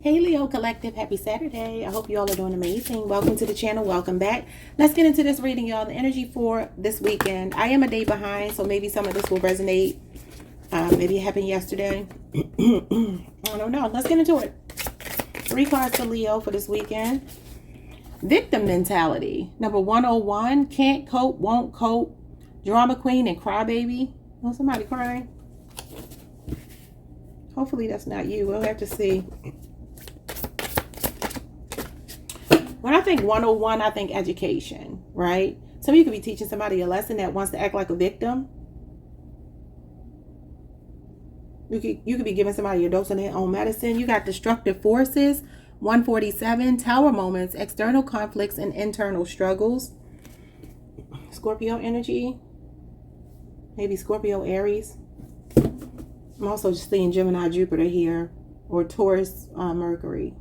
Hey Leo Collective, happy Saturday. I hope you all are doing amazing. Welcome to the channel. Welcome back. Let's get into this reading, y'all. The energy for this weekend. I am a day behind, so maybe some of this will resonate. Maybe it happened yesterday. I don't know. Let's get into it. 3 cards for Leo for this weekend. Victim mentality. Number 101. Can't cope, won't cope. Drama queen and crybaby. Oh, somebody crying. Hopefully that's not you. We'll have to see. When I think 101, I think education, right? Some of you could be teaching somebody a lesson that wants to act like a victim. You could be giving somebody a dose of their own medicine. You got destructive forces, 147, tower moments, external conflicts, and internal struggles. Scorpio energy. Maybe Scorpio, Aries. I'm also just seeing Gemini, Jupiter here, or Taurus, Mercury.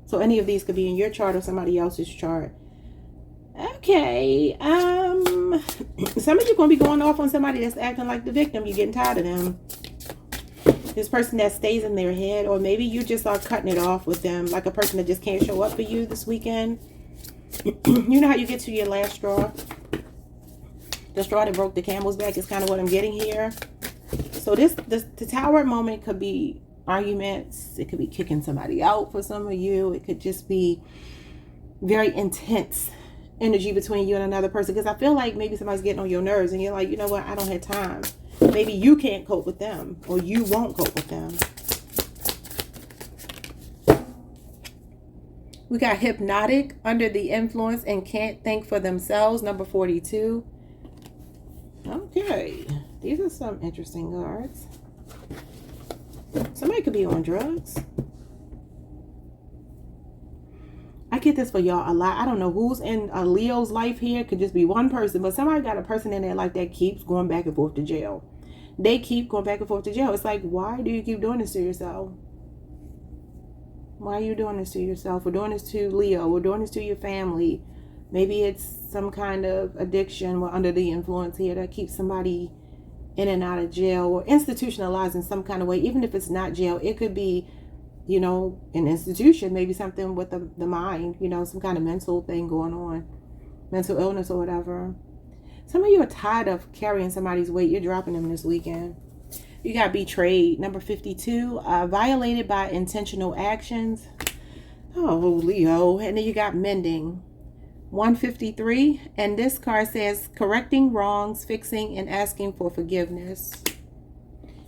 So any of these could be in your chart or somebody else's chart. Okay. Some of you going to be going off on somebody that's acting like the victim. You're getting tired of them. This person that stays in their head, or maybe you just are cutting it off with them, like a person that just can't show up for you this weekend. You know how you get to your last straw? The straw that broke the camel's back is kind of what I'm getting here. So the tower moment could be arguments. It could be kicking somebody out for some of you. It could just be very intense energy between you and another person, because I feel like maybe somebody's getting on your nerves and you're like, you know what, I don't have time. Maybe you can't cope with them, or you won't cope with them. We got hypnotic, under the influence, and can't think for themselves, number 42. Okay, these are some interesting cards. Somebody could be on drugs. I get this for y'all a lot. I don't know who's in a Leo's life here. It could just be one person, but somebody got a person in their life that keeps going back and forth to jail. They keep going back and forth to jail. It's like, why do you keep doing this to yourself? Why are you doing this to yourself? We're doing this to Leo. We're doing this to your family. Maybe it's some kind of addiction. We're under the influence here that keeps somebody in and out of jail, or institutionalized in some kind of way. Even if it's not jail, it could be, you know, an institution, maybe something with the mind, you know, some kind of mental thing going on, mental illness or whatever. Some of you are tired of carrying somebody's weight. You're dropping them this weekend. You got betrayed, number 52, violated by intentional actions. Oh, Leo. And then you got mending, 153, and this card says correcting wrongs, fixing, and asking for forgiveness.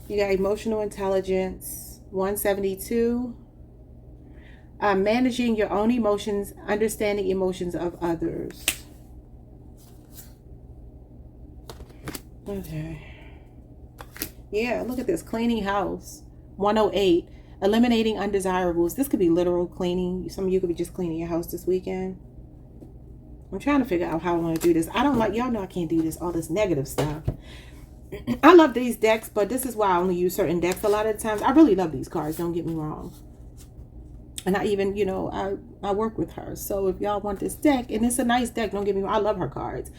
You got emotional intelligence, 172, managing your own emotions, understanding emotions of others. Okay. Yeah, look at this, cleaning house, 108, eliminating undesirables. This could be literal cleaning. Some of you could be just cleaning your house this weekend. I'm trying to figure out how I want to do this. I don't like, y'all know I can't do this, all this negative stuff. I love these decks, but this is why I only use certain decks a lot of the times. I really love these cards, don't get me wrong. And I even, you know, I work with her. So if y'all want this deck, and it's a nice deck, don't get me wrong, I love her cards.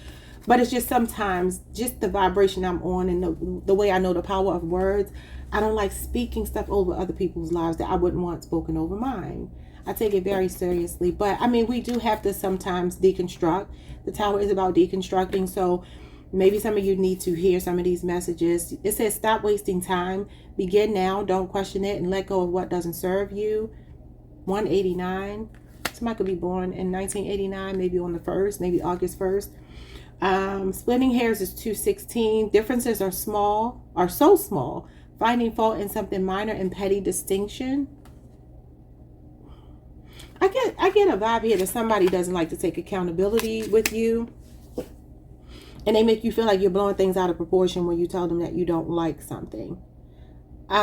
But it's just sometimes, just the vibration I'm on and the way I know the power of words, I don't like speaking stuff over other people's lives that I wouldn't want spoken over mine. I take it very seriously. But, I mean, we do have to sometimes deconstruct. The tower is about deconstructing. So maybe some of you need to hear some of these messages. It says, stop wasting time. Begin now. Don't question it. And let go of what doesn't serve you. 189. Somebody could be born in 1989. Maybe on the 1st. Maybe August 1st. Splitting hairs is 216. Differences are small. Are so small. Finding fault in something minor and petty distinction. I get a vibe here that somebody doesn't like to take accountability with you, and they make you feel like you're blowing things out of proportion when you tell them that you don't like something.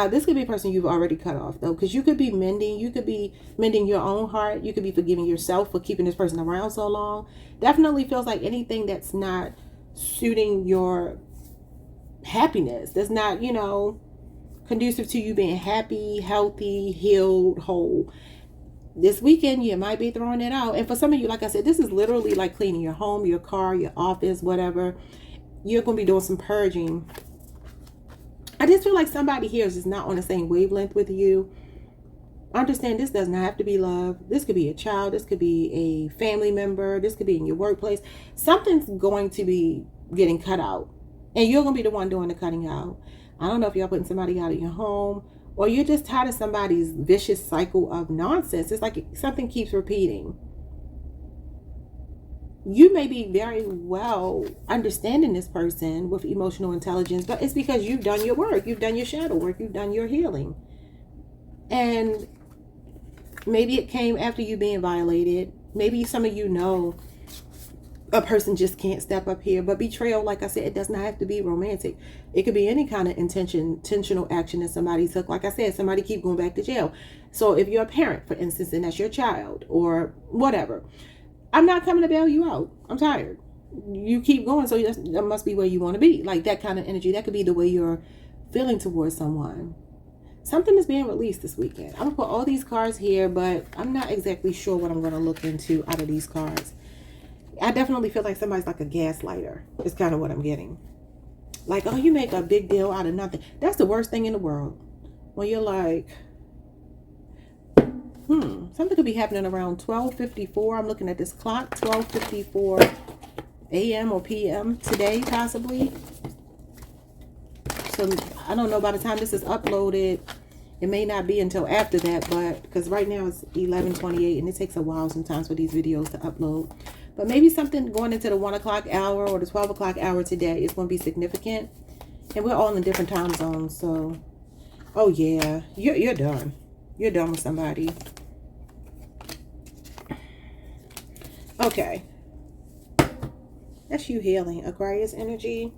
This could be a person you've already cut off, though, because you could be mending. You could be mending your own heart. You could be forgiving yourself for keeping this person around so long. Definitely feels like anything that's not suiting your happiness, that's not, you know, conducive to you being happy, healthy, healed, whole. This weekend, you might be throwing it out. And for some of you, like I said, this is literally like cleaning your home, your car, your office, whatever. You're going to be doing some purging. I just feel like somebody here is just not on the same wavelength with you. Understand this does not have to be love. This could be a child. This could be a family member. This could be in your workplace. Something's going to be getting cut out. And you're going to be the one doing the cutting out. I don't know if y'all putting somebody out of your home or you're just tired of somebody's vicious cycle of nonsense. It's like something keeps repeating. You may be very well understanding this person with emotional intelligence, but it's because you've done your work. You've done your shadow work. You've done your healing. And maybe it came after you being violated. Maybe some of you know a person just can't step up here. But betrayal, like I said, it does not have to be romantic. It could be any kind of intentional action that somebody took. Like I said, somebody keep going back to jail. So if you're a parent, for instance, and that's your child or whatever, I'm not coming to bail you out. I'm tired. You keep going, so that must be where you want to be. Like that kind of energy. That could be the way you're feeling towards someone. Something is being released this weekend. I'm going to put all these cards here, but I'm not exactly sure what I'm going to look into out of these cards. I definitely feel like somebody's like a gaslighter. It's kind of what I'm getting. Like, oh, you make a big deal out of nothing. That's the worst thing in the world. When you're like, something could be happening around 12:54. I'm looking at this clock, 12:54 a.m. or p.m. today, possibly. So I don't know, by the time this is uploaded, it may not be until after that, but because right now it's 11:28 and it takes a while sometimes for these videos to upload. But maybe something going into the 1 o'clock hour or the 12 o'clock hour today is going to be significant. And we're all in different time zones, so oh yeah, you're done. You're done with somebody. Okay. That's you healing, Aquarius energy.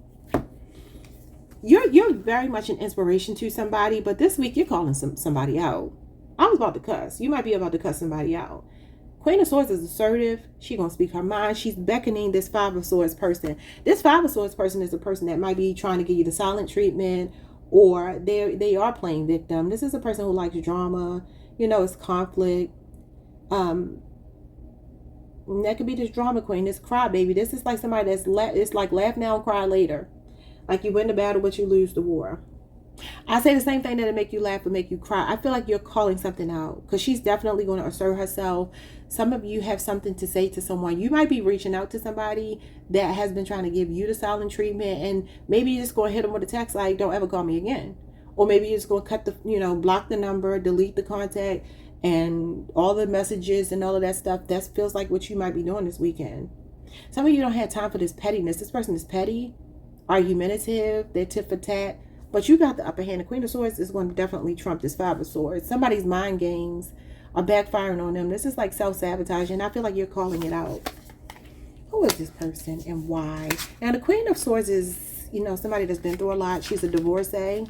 You're very much an inspiration to somebody, but this week you're calling somebody out. I was about to cuss. You might be about to cuss somebody out. Queen of Swords is assertive. She's going to speak her mind. She's beckoning this Five of Swords person. This Five of Swords person is a person that might be trying to give you the silent treatment, or they are playing victim. This is a person who likes drama. You know, it's conflict. And that could be this drama queen, this crybaby. This is like somebody it's like laugh now and cry later. Like you win the battle, but you lose the war. I say the same thing that'll make you laugh but make you cry. I feel like you're calling something out because she's definitely going to assert herself. Some of you have something to say to someone. You might be reaching out to somebody that has been trying to give you the silent treatment, and maybe you're just going to hit them with a text like, don't ever call me again. Or maybe you're just going to cut block the number, delete the contact, and all the messages and all of that stuff. That feels like what you might be doing this weekend. Some of you don't have time for this pettiness. This person is petty, argumentative, they're tit for tat, but you got the upper hand. The Queen of Swords is going to definitely trump this Five of Swords. Somebody's mind games are backfiring on them. This is like self-sabotaging. I feel like you're calling it out. Who is this person and why? Now the Queen of Swords is, somebody that's been through a lot. She's a divorcee.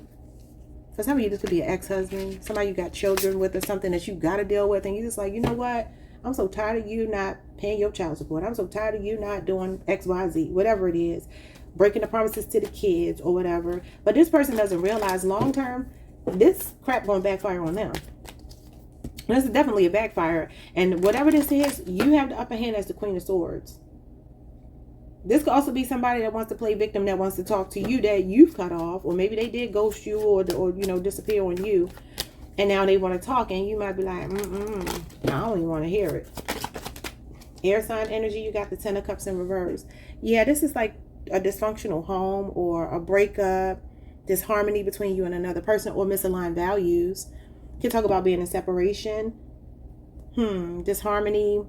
For some of you, this could be an ex-husband, somebody you got children with or something that you got to deal with, and you're just like, you know what? I'm so tired of you not paying your child support. I'm so tired of you not doing X, Y, Z, whatever it is. Breaking the promises to the kids or whatever. But this person doesn't realize long term, this crap going to backfire on them. This is definitely a backfire. And whatever this is, you have the upper hand as the Queen of Swords. This could also be somebody that wants to play victim, that wants to talk to you that you've cut off. Or maybe they did ghost you or disappear on you. And now they want to talk, and you might be like, I don't even want to hear it. Air sign energy, you got the Ten of Cups in reverse. Yeah, this is like a dysfunctional home or a breakup, disharmony between you and another person, or misaligned values. You can talk about being in separation, disharmony,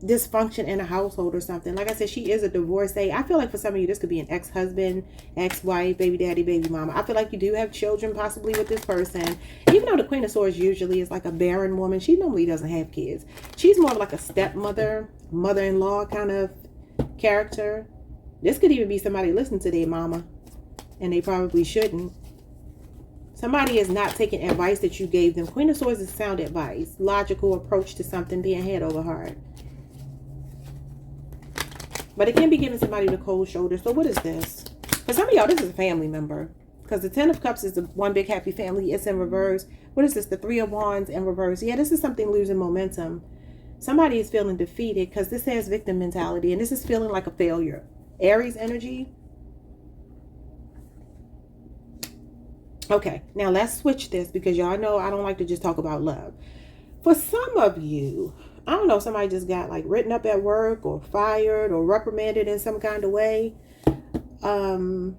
dysfunction in a household or something. Like I said, she is a divorcee. I feel like for some of you, this could be an ex-husband, ex-wife, baby daddy, baby mama. I feel like you do have children possibly with this person. Even though the Queen of Swords usually is like a barren woman, she normally doesn't have kids. She's more of like a stepmother, mother-in-law kind of character. This could even be somebody listening to their mama, and they probably shouldn't. Somebody is not taking advice that you gave them. Queen of Swords is sound advice, logical approach to something, being head over heart. But it can be giving somebody the cold shoulder. So what is this? For some of y'all, this is a family member. Because the Ten of Cups is the one big happy family. It's in reverse. What is this? The Three of Wands in reverse. Yeah, this is something losing momentum. Somebody is feeling defeated because this has victim mentality. And this is feeling like a failure. Aries energy. Okay, now let's switch this because y'all know I don't like to just talk about love. For some of you, I don't know, somebody just got like written up at work or fired or reprimanded in some kind of way. Um,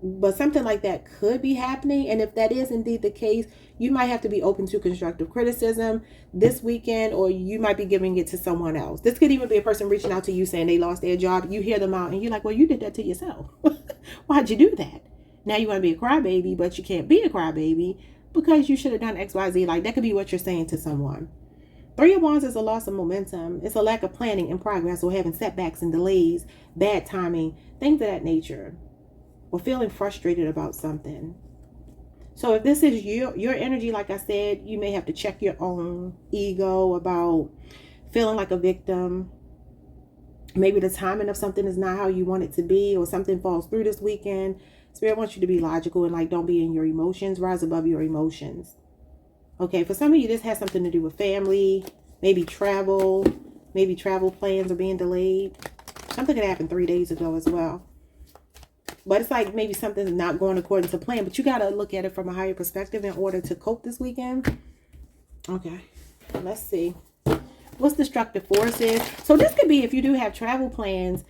but something like that could be happening. And if that is indeed the case, you might have to be open to constructive criticism this weekend, or you might be giving it to someone else. This could even be a person reaching out to you saying they lost their job. You hear them out and you're like, well, you did that to yourself. Why'd you do that? Now you want to be a crybaby, but you can't be a crybaby because you should have done XYZ. Like, that could be what you're saying to someone. Three of Wands is a loss of momentum. It's a lack of planning and progress, or having setbacks and delays, bad timing, things of that nature, or feeling frustrated about something. So if this is your energy, like I said, you may have to check your own ego about feeling like a victim. Maybe the timing of something is not how you want it to be, or something falls through this weekend. Spirit wants you to be logical and like don't be in your emotions. Rise above your emotions. Okay, for some of you, this has something to do with family, maybe travel plans are being delayed. Something could happen 3 days ago as well. But it's like maybe something's not going according to plan, but you got to look at it from a higher perspective in order to cope this weekend. Okay, let's see. What's destructive forces? So this could be, if you do have travel plans,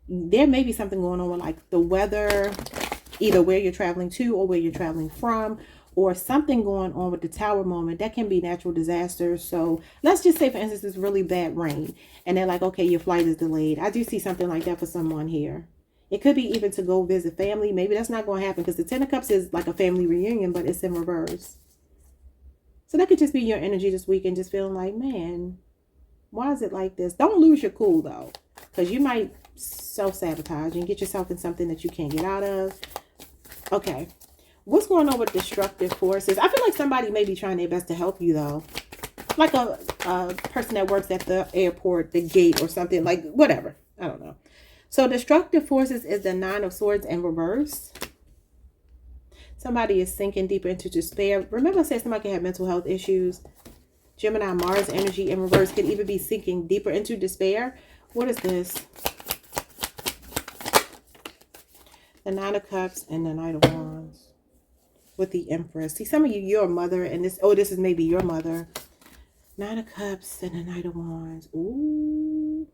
there may be something going on with like the weather, either where you're traveling to or where you're traveling from, or something going on with the tower moment. That can be natural disasters. So let's just say, for instance, it's really bad rain and they're like, okay, your flight is delayed. I do see something like that for someone here. It could be even to go visit family. Maybe that's not going to happen because the Ten of Cups is like a family reunion, but it's in reverse. So that could just be your energy this weekend, just feeling like, man, why is it like this? Don't lose your cool though, because you might self-sabotage and get yourself in something that you can't get out of. Okay. What's going on with destructive forces? I feel like somebody may be trying their best to help you though. Like a person that works at the airport, the gate or something, like whatever. I don't know. So destructive forces is the Nine of Swords in reverse. Somebody is sinking deeper into despair. Remember I said somebody can have mental health issues. Gemini, Mars energy in reverse could even be sinking deeper into despair. What is this? The Nine of Cups and the Knight of Wands. With the Empress. See, some of you, you're a mother, and this is maybe your mother. Nine of Cups and the Knight of Wands. Ooh.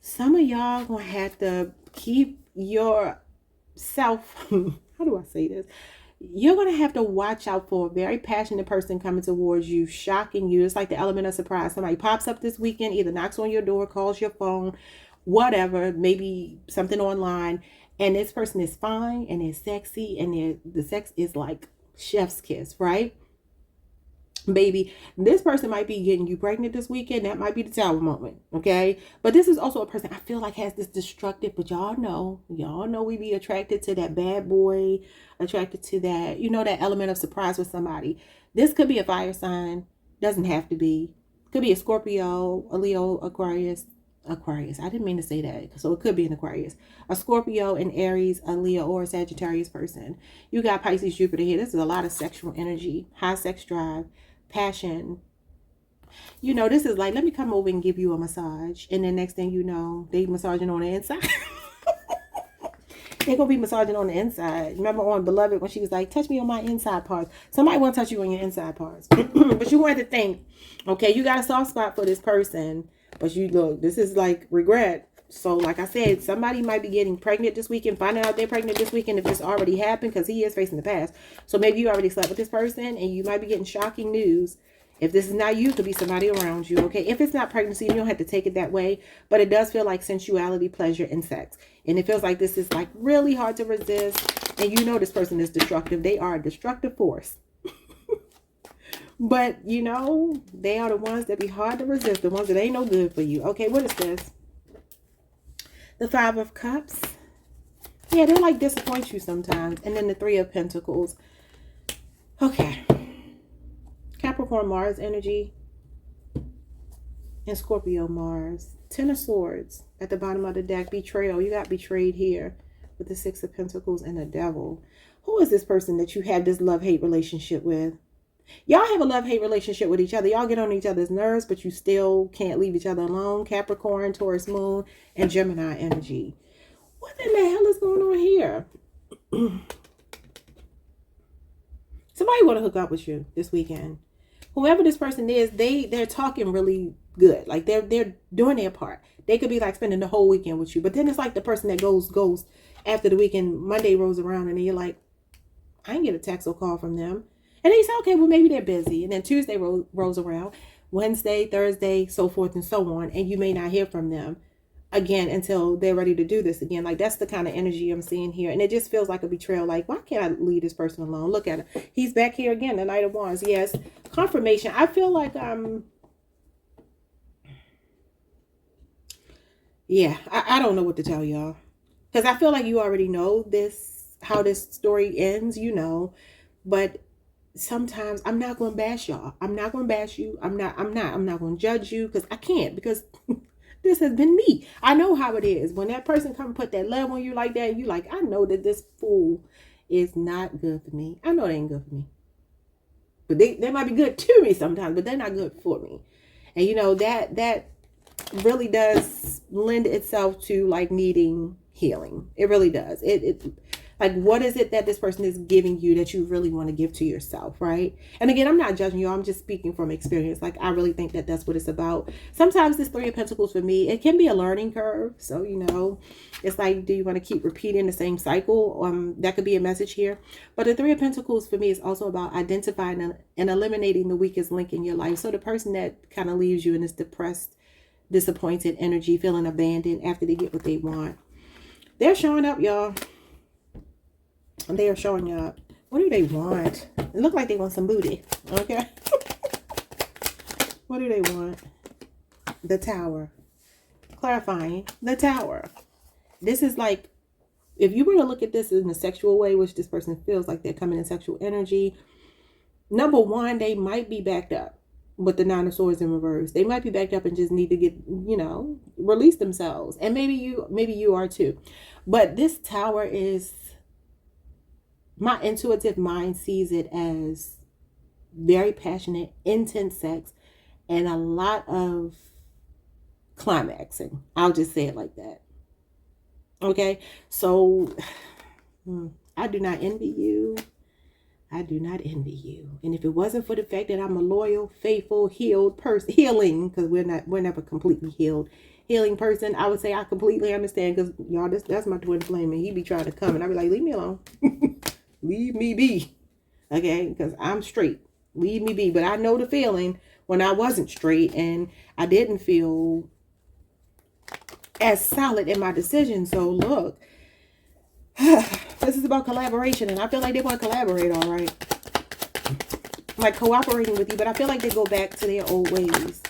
Some of y'all gonna have to keep yourself, how do I say this? You're gonna have to watch out for a very passionate person coming towards you, shocking you. It's like the element of surprise. Somebody pops up this weekend, either knocks on your door, calls your phone, whatever, maybe something online. And this person is fine and is sexy and the sex is like chef's kiss, right? Baby, this person might be getting you pregnant this weekend. That might be the tower moment, okay? But this is also a person I feel like has this destructive, but y'all know we be attracted to that bad boy, attracted to that, that element of surprise with somebody. This could be a fire sign. Doesn't have to be. Could be a Scorpio, a Leo, Aquarius. I didn't mean to say that. So it could be an Aquarius, a Scorpio, an Aries, a Leo, or a Sagittarius person. You got Pisces, Jupiter here. This is a lot of sexual energy, high sex drive, passion. This is like, let me come over and give you a massage. And then next thing you know, they massaging on the inside. They're going to be massaging on the inside. Remember on Beloved when she was like, touch me on my inside parts. Somebody want to touch you on your inside parts. But you want to think, okay, you got a soft spot for this person. But you look, this is like regret. So like I said, somebody might be getting pregnant this weekend, finding out they're pregnant this weekend if this already happened, because he is facing the past. So maybe you already slept with this person and you might be getting shocking news. If this is not you, it could be somebody around you, okay? If it's not pregnancy, you don't have to take it that way. But it does feel like sensuality, pleasure, and sex. And it feels like this is like really hard to resist. And this person is destructive. They are a destructive force. But, they are the ones that be hard to resist. The ones that ain't no good for you. Okay, what is this? The Five of Cups. Yeah, they like disappoint you sometimes. And then the Three of Pentacles. Okay. Capricorn, Mars energy. And Scorpio, Mars. Ten of Swords at the bottom of the deck. Betrayal. You got betrayed here with the Six of Pentacles and the Devil. Who is this person that you have this love-hate relationship with? Y'all have a love-hate relationship with each other. Y'all get on each other's nerves, but you still can't leave each other alone. Capricorn, Taurus moon, and Gemini energy. What in the hell is going on here? Somebody want to hook up with you this weekend. Whoever this person is, they're talking really good. Like they're doing their part. They could be like spending the whole weekend with you. But then it's like the person that goes after the weekend. Monday rolls around and then you're like, I didn't get a text or call from them. And then you say, okay, well maybe they're busy. And then Tuesday rolls around, Wednesday, Thursday, so forth and so on, and you may not hear from them again until they're ready to do this again. Like that's the kind of energy I'm seeing here, and it just feels like a betrayal. Like, why can't I leave this person alone? Look at it, he's back here again, the Knight of Wands. Yes, confirmation. I feel like yeah, I don't know what to tell y'all, because I feel like you already know this, how this story ends, you know, but sometimes I'm not going to bash y'all. I'm not going to bash you. I'm not going to judge you, because I can't, because this has been me. I know how it is. When that person come and put that love on you like that, you like, I know that this fool is not good for me. I know they ain't good for me. But they might be good to me sometimes, but they're not good for me. And you know, that really does lend itself to like needing healing. It really does. It like, what is it that this person is giving you that you really want to give to yourself, right? And again, I'm not judging you. I'm just speaking from experience. Like, I really think that that's what it's about. Sometimes this Three of Pentacles for me, it can be a learning curve. So, you know, it's like, do you want to keep repeating the same cycle? That could be a message here. But the Three of Pentacles for me is also about identifying and eliminating the weakest link in your life. So the person that kind of leaves you in this depressed, disappointed energy, feeling abandoned after they get what they want. They're showing up, y'all. They are showing up. What do they want? It look like they want some booty. Okay. What do they want? The Tower. Clarifying. The Tower. This is like, if you were to look at this in a sexual way, which this person feels like they're coming in sexual energy. Number one, they might be backed up with the Nine of Swords in reverse. They might be backed up and just need to get, you know, release themselves. And maybe you are too. But this Tower is, my intuitive mind sees it as very passionate, intense sex, and a lot of climaxing. I'll just say it like that. Okay, so I do not envy you. I do not envy you. And if it wasn't for the fact that I'm a loyal, faithful, healed person, healing, because we're never completely healed, healing person, I would say I completely understand, because y'all, that's my twin flame, and he be trying to come, and I be like, leave me alone. Leave me be. Okay, because I'm straight. Leave me be. But I know the feeling when I wasn't straight and I didn't feel as solid in my decision. So look, this is about collaboration, and I feel like they want to collaborate, all right. Like cooperating with you, but I feel like they go back to their old ways.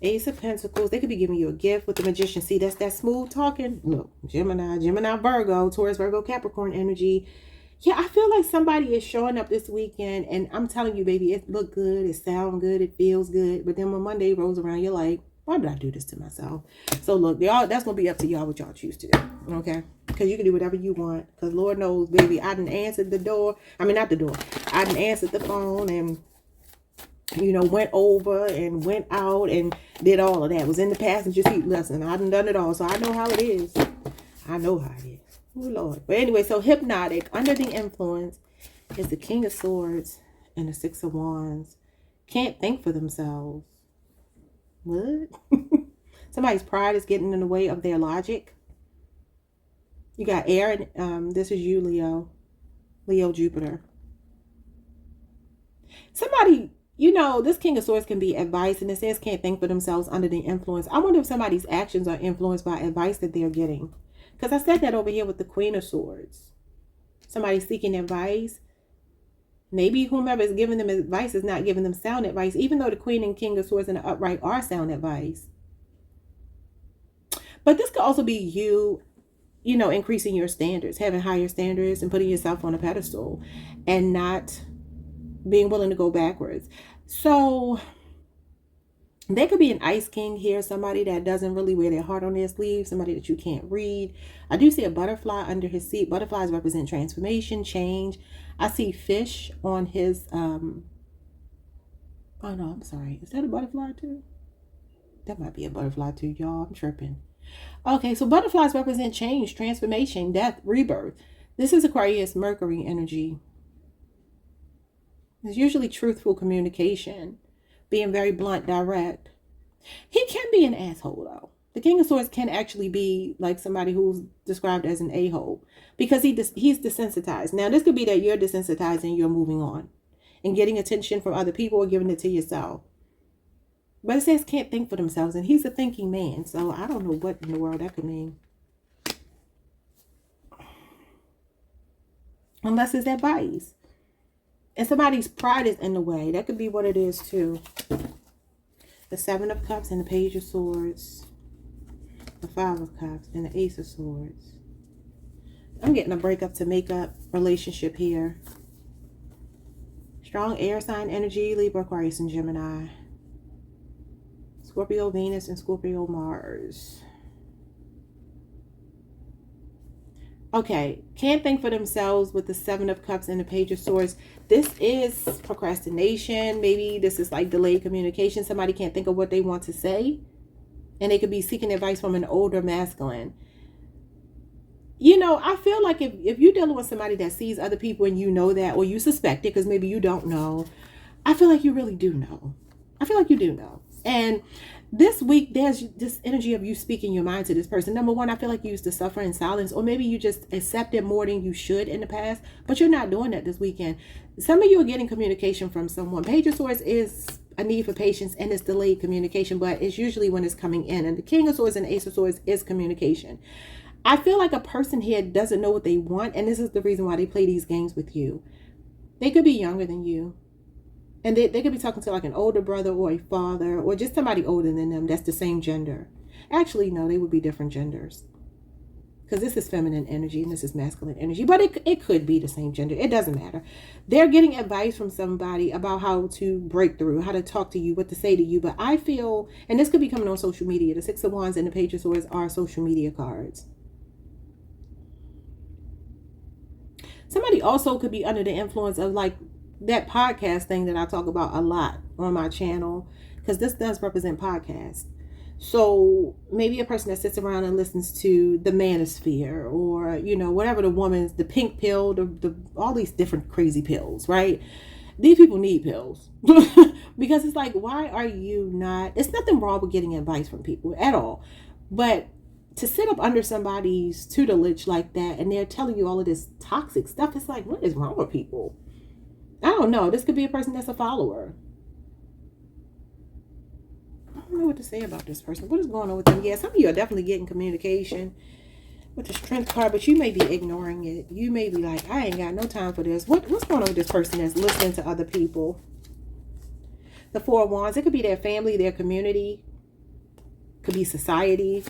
Ace of Pentacles. They could be giving you a gift with the Magician. See, that's that smooth talking. Look, Gemini, Virgo, Taurus, Virgo, Capricorn energy. Yeah, I feel like somebody is showing up this weekend, and I'm telling you, baby, it look good, it sound good, it feels good. But then when Monday rolls around, you're like, why did I do this to myself? So look, that's going to be up to y'all what y'all choose to do, okay? Because you can do whatever you want. Because Lord knows, baby, I done answered the door. I mean, not the door. I done answered the phone and, you know, went over and went out and did all of that. Was in the passenger seat. Listen, I done it all. So I know how it is. I know how it is. Oh, Lord. But anyway, so hypnotic, under the influence, is the King of Swords and the Six of Wands. Can't think for themselves. What? Somebody's pride is getting in the way of their logic. You got air, and this is you, Leo. Leo, Jupiter. Somebody, you know, this King of Swords can be advice, and it says can't think for themselves under the influence. I wonder if somebody's actions are influenced by advice that they're getting. Because I said that over here with the Queen of Swords. Somebody seeking advice. Maybe whomever is giving them advice is not giving them sound advice, even though the Queen and King of Swords in the upright are sound advice. But this could also be you, you know, increasing your standards, having higher standards and putting yourself on a pedestal and not being willing to go backwards. So there could be an Ice King here, somebody that doesn't really wear their heart on their sleeve, somebody that you can't read. I do see a butterfly under his seat. Butterflies represent transformation, change. I see fish on his, oh no, I'm sorry. Is that a butterfly too? That might be a butterfly too, y'all. I'm tripping. Okay, so butterflies represent change, transformation, death, rebirth. This is Aquarius Mercury energy. It's usually truthful communication, being very blunt, direct. He can be an asshole though. The King of Swords can actually be like somebody who's described as an a-hole because he's desensitized. Now this could be that you're desensitized and you're moving on and getting attention from other people or giving it to yourself. But it says can't think for themselves, and he's a thinking man, so I don't know what in the world that could mean. Unless it's advice. And somebody's pride is in the way. That could be what it is too. The Seven of Cups and the Page of Swords. The Five of Cups and the Ace of Swords. I'm getting a breakup to make up relationship here. Strong air sign energy, Libra, Aquarius, and Gemini. Scorpio, Venus, and Scorpio, Mars. Okay, can't think for themselves with the Seven of Cups and the Page of Swords. This is procrastination. Maybe this is like delayed communication. Somebody can't think of what they want to say. And they could be seeking advice from an older masculine. You know, I feel like if you're dealing with somebody that sees other people and you know that, or you suspect it because maybe you don't know, I feel like you really do know. I feel like you do know. And this week, there's this energy of you speaking your mind to this person. Number one, I feel like you used to suffer in silence, or maybe you just accepted more than you should in the past, but you're not doing that this weekend. Some of you are getting communication from someone. Page of Swords is a need for patience and it's delayed communication, but it's usually when it's coming in. And the King of Swords and Ace of Swords is communication. I feel like a person here doesn't know what they want, and this is the reason why they play these games with you. They could be younger than you. And they could be talking to like an older brother or a father or just somebody older than them that's the same gender. Actually, no, they would be different genders. Because this is feminine energy and this is masculine energy. But it could be the same gender. It doesn't matter. They're getting advice from somebody about how to break through, how to talk to you, what to say to you. But I feel, and this could be coming on social media. The Six of Wands and the Page of Swords are social media cards. Somebody also could be under the influence of like that podcast thing that I talk about a lot on my channel, because this does represent podcasts. So maybe a person that sits around and listens to the Manosphere, or you know, whatever the pink pill, the all these different crazy pills, right? These people need pills because it's like, why are you not? It's nothing wrong with getting advice from people at all, but to sit up under somebody's tutelage like that and they're telling you all of this toxic stuff, it's like, what is wrong with people? I don't know. This could be a person that's a follower. I don't know what to say about this person. What is going on with them? Yeah, some of you are definitely getting communication with the Strength card, but you may be ignoring it. You may be like, I ain't got no time for this. What's going on with this person that's listening to other people? The Four of Wands. It could be their family, their community. Could be society.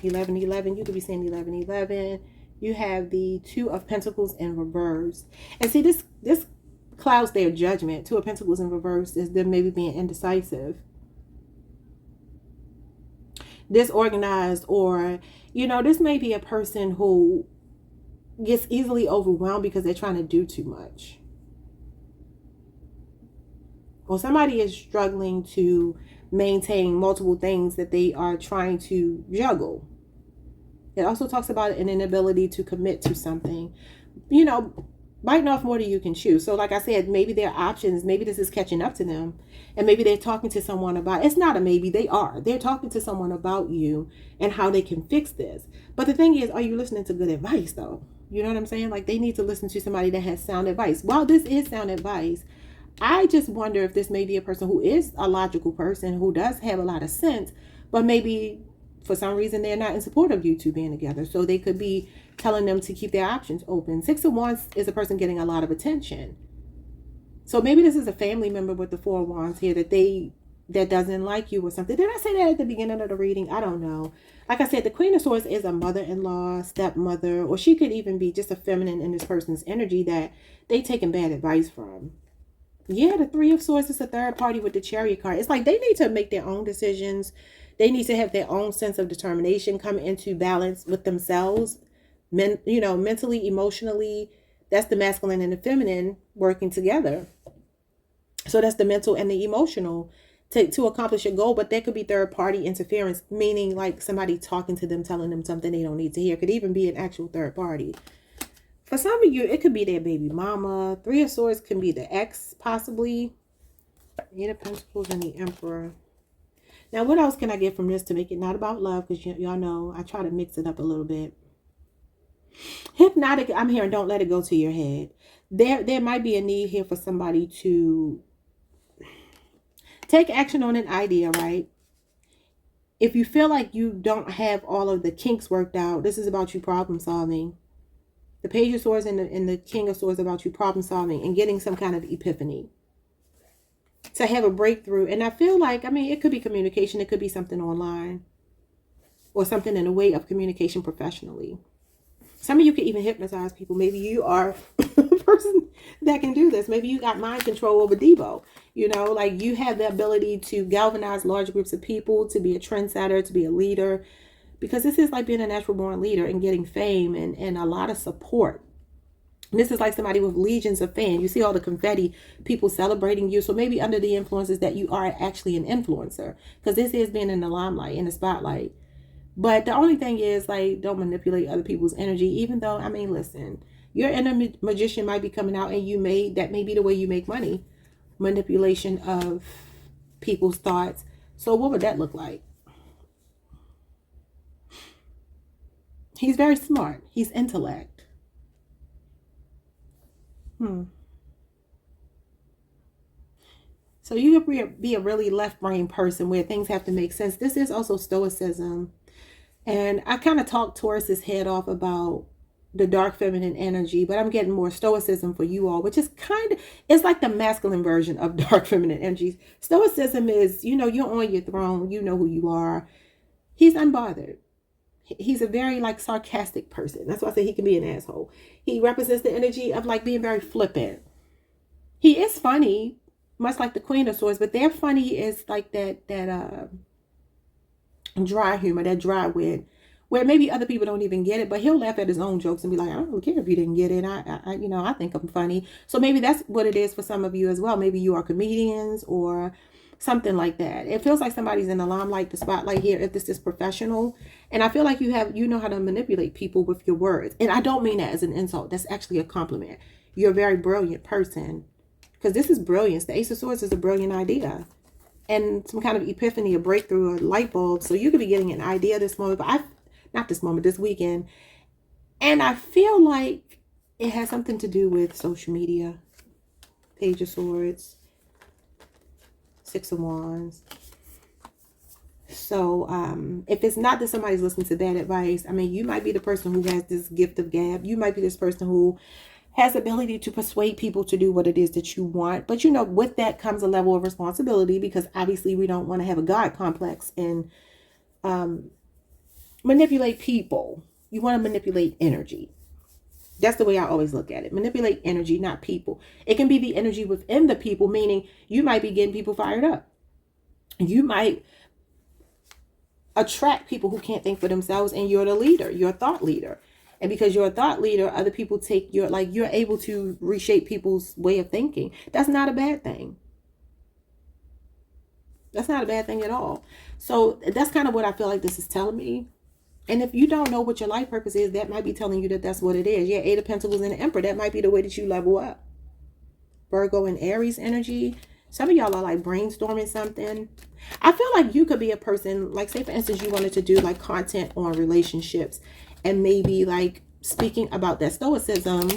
11-11. You could be saying 11-11. You have the Two of Pentacles in reverse. And see, this clouds their judgment. Two of Pentacles in reverse is them maybe being indecisive, disorganized, or, you know, this may be a person who gets easily overwhelmed because they're trying to do too much. Or somebody is struggling to maintain multiple things that they are trying to juggle. It also talks about an inability to commit to something, you know, biting off more than you can chew. So like I said, maybe their options, maybe this is catching up to them, and maybe they're talking to someone about, it's not a maybe, they're talking to someone about you and how they can fix this. But the thing is, are you listening to good advice though? You know what I'm saying? Like, they need to listen to somebody that has sound advice. While this is sound advice, I just wonder if this may be a person who is a logical person, who does have a lot of sense, but maybe for some reason they're not in support of you two being together. So they could be telling them to keep their options open. Six of Wands is a person getting a lot of attention. So maybe this is a family member with the Four of Wands here that doesn't like you or something. Did I say that at the beginning of the reading? I don't know. Like I said, the Queen of Swords is a mother-in-law, stepmother, or she could even be just a feminine in this person's energy that they taking bad advice from. Yeah, the Three of Swords is a third party with the Chariot card. It's like they need to make their own decisions. They need to have their own sense of determination, come into balance with themselves, mentally, emotionally. That's the masculine and the feminine working together. So that's the mental and the emotional to accomplish a goal. But there could be third party interference, meaning like somebody talking to them, telling them something they don't need to hear. Could even be an actual third party. For some of you, it could be their baby mama. Three of Swords can be the ex, possibly. Eight of Pentacles and the Emperor. Now, what else can I get from this to make it not about love? Because y'all know I try to mix it up a little bit. Hypnotic, I'm hearing don't let it go to your head. There might be a need here for somebody to take action on an idea, right? If you feel like you don't have all of the kinks worked out, this is about you problem solving. The Page of Swords and the King of Swords about you problem solving and getting some kind of epiphany. To have a breakthrough. And I feel like, I mean, it could be communication. It could be something online. Or something in a way of communication professionally. Some of you can even hypnotize people. Maybe you are a person that can do this. Maybe you got mind control over Debo. You know, like you have the ability to galvanize large groups of people, to be a trendsetter, to be a leader. Because this is like being a natural born leader and getting fame and a lot of support. And this is like somebody with legions of fans. You see all the confetti, people celebrating you. So maybe under the influences that you are actually an influencer. Because this is being in the limelight, in the spotlight. But the only thing is, like, don't manipulate other people's energy. Even though, I mean, listen, your inner magician might be coming out and that may be the way you make money. Manipulation of people's thoughts. So what would that look like? He's very smart. He's intellect. So you could be a really left brain person where things have to make sense. This is also stoicism. And I kind of talked Taurus's head off about the dark feminine energy, but I'm getting more stoicism for you all, which is it's like the masculine version of dark feminine energies. Stoicism is, you know, you're on your throne. You know who you are. He's unbothered. He's a very like sarcastic person. That's why I say he can be an asshole. He represents the energy of like being very flippant. He is funny, much like the Queen of Swords, but their funny is like that dry humor, that dry wit, where maybe other people don't even get it, but he'll laugh at his own jokes and be like, I don't really care if you didn't get it. I think I'm funny. So maybe that's what it is for some of you as well. Maybe you are comedians or something like that. It feels like somebody's in the limelight, the spotlight here, if this is professional. And I feel like you know how to manipulate people with your words. And I don't mean that as an insult. That's actually a compliment. You're a very brilliant person. Because this is brilliance. The Ace of Swords is a brilliant idea. And some kind of epiphany, a breakthrough, a light bulb. So you could be getting an idea this moment, but this weekend. And I feel like it has something to do with social media. Page of Swords. Six of Wands. So if it's not that somebody's listening to bad advice, I mean, you might be the person who has this gift of gab. You might be this person who has the ability to persuade people to do what it is that you want. But, you know, with that comes a level of responsibility, because obviously we don't want to have a God complex and manipulate people. You want to manipulate energy. That's the way I always look at it. Manipulate energy, not people. It can be the energy within the people, meaning you might be getting people fired up. You might attract people who can't think for themselves, and you're the leader. You're a thought leader. And because you're a thought leader, other people you're able to reshape people's way of thinking. That's not a bad thing. That's not a bad thing at all. So that's kind of what I feel like this is telling me. And if you don't know what your life purpose is, that might be telling you that that's what it is. Yeah, Eight of Pentacles and the Emperor. That might be the way that you level up. Virgo and Aries energy. Some of y'all are like brainstorming something. I feel like you could be a person, like say for instance, you wanted to do like content on relationships and maybe like speaking about that stoicism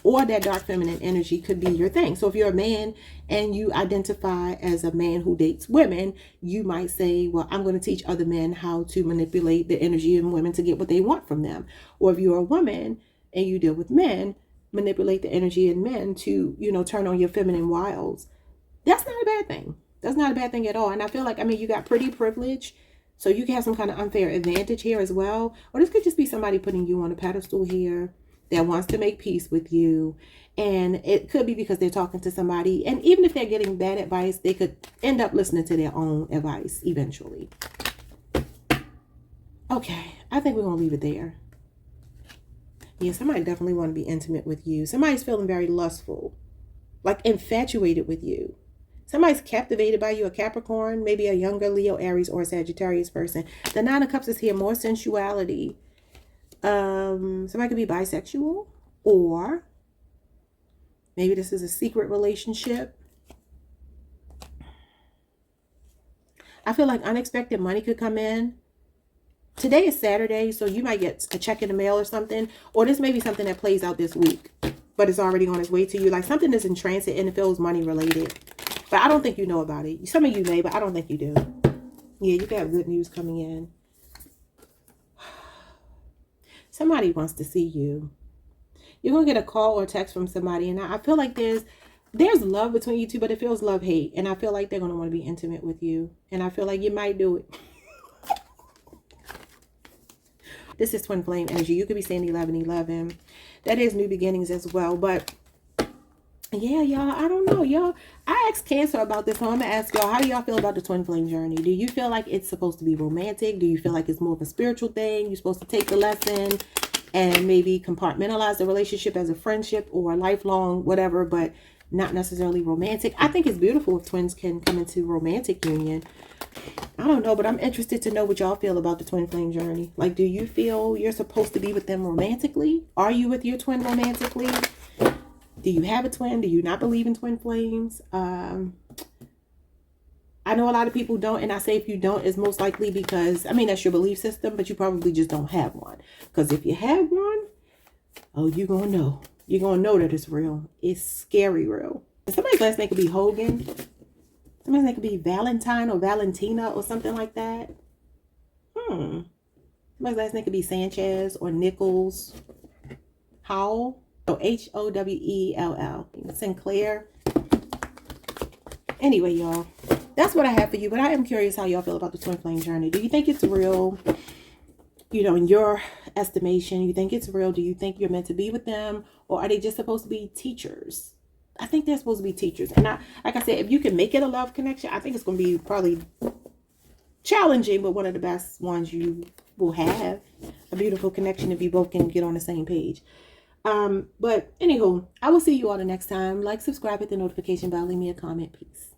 or that dark feminine energy could be your thing. So if you're a man and you identify as a man who dates women, you might say, well, I'm going to teach other men how to manipulate the energy of women to get what they want from them. Or if you're a woman and you deal with men, manipulate the energy in men to, you know, turn on your feminine wiles. That's not a bad thing. That's not a bad thing at all. And I feel like, I mean, you got pretty privilege, so you can have some kind of unfair advantage here as well. Or this could just be somebody putting you on a pedestal here that wants to make peace with you. And it could be because they're talking to somebody. And even if they're getting bad advice, they could end up listening to their own advice eventually. Okay, I think we're going to leave it there. Yeah, somebody definitely want to be intimate with you. Somebody's feeling very lustful, like infatuated with you. Somebody's captivated by you, a Capricorn, maybe a younger Leo, Aries, or a Sagittarius person. The Nine of Cups is here, more sensuality. Somebody could be bisexual. Or maybe this is a secret relationship. I feel like unexpected money could come in. Today is Saturday, so you might get a check in the mail or something. Or this may be something that plays out this week, but it's already on its way to you. Like something is in transit and it feels money related. But I don't think you know about it. Some of you may, but I don't think you do. Yeah, you could have good news coming in. Somebody wants to see you. You're going to get a call or text from somebody. And I feel like there's love between you two, but it feels love-hate. And I feel like they're going to want to be intimate with you. And I feel like you might do it. This is twin flame energy. You could be saying 1111. That is new beginnings as well. But yeah, y'all, I don't know. Y'all, I asked Cancer about this. So I'm going to ask y'all, how do y'all feel about the twin flame journey? Do you feel like it's supposed to be romantic? Do you feel like it's more of a spiritual thing? You're supposed to take the lesson and maybe compartmentalize the relationship as a friendship or a lifelong whatever, but not necessarily romantic. I think it's beautiful if twins can come into romantic union. I don't know, but I'm interested to know what y'all feel about the twin flame journey. Like, do you feel you're supposed to be with them romantically? Are you with your twin romantically? Do you have a twin? Do you not believe in twin flames? I know a lot of people don't, and I say if you don't, it's most likely because, I mean, that's your belief system, but you probably just don't have one. Because if you have one, oh, you're going to know. You're going to know that it's real. It's scary real. Somebody's last name could be Hogan. Somebody's name could be Valentine or Valentina or something like that. Somebody's last name could be Sanchez or Nichols. Howell. So Howell. Sinclair. Anyway, y'all, that's what I have for you. But I am curious how y'all feel about the twin flame journey. Do you think it's real? You know, in your estimation, you think it's real? Do you think you're meant to be with them? Or are they just supposed to be teachers? I think they're supposed to be teachers. And like I said, if you can make it a love connection, I think it's going to be probably challenging, but one of the best ones you will have. A beautiful connection if you both can get on the same page. But anywho, I will see you all the next time. Like, subscribe, hit the notification bell, leave me a comment. Peace.